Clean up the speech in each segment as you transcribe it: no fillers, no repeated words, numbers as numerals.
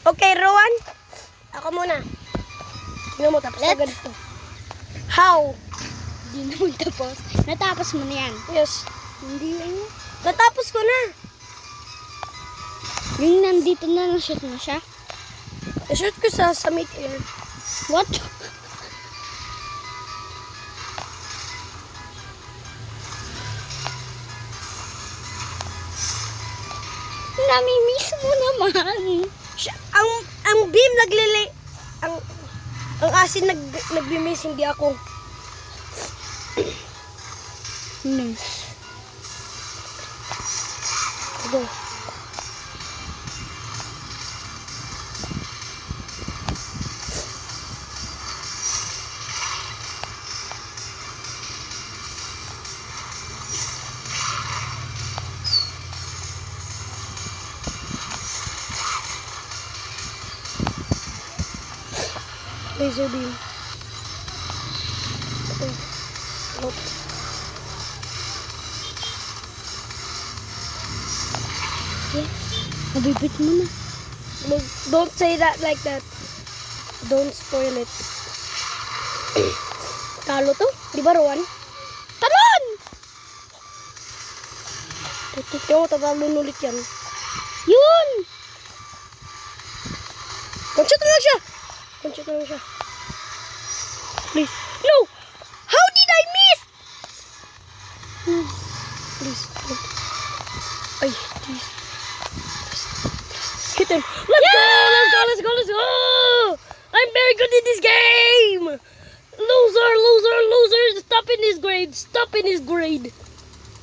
Okay, Rowan. Ako muna. Tingnan mo, tapos agad ito. How? Hindi naman tapos. Natapos mo na yan. Yes. Hindi ano. Natapos ko na. Yung nandito na na-shoot na siya. I-shoot ko sa mid-air. What? Nami-miss mo naman. Ang beam naglili. Ang asin nagbi-miss, hindi ako. Nice. Let's go. Laser beam. Nope. Yes. Nabibit mo na. Don't say that like that. Don't spoil it. Talo to? Di ba, Rowan? Talon! Yung tatalon ulit yan. Yun! One-shot na lang siya! One-shot na lang siya. Please. No! How did I miss? Please. Ay, please. Hit him. Let's go! Let's go! Let's go! Let's go! I'm very good in this game! Loser! Loser! Loser! Stop in his grade! Stop in his grade!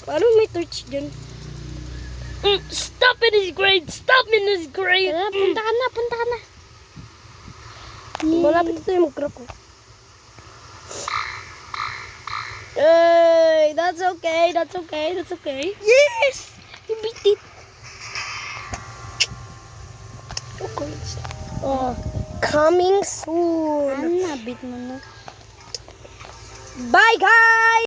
Paano may torch dyan? Stop in his grade! Stop in his grade! Tara, punta ka na, punta ka na. Malapit ito yung mag-grab ko. Hey, that's okay, that's okay, that's okay. Yes! You beat it. Okay. Coming soon. Nabit mo na. Bye, guys!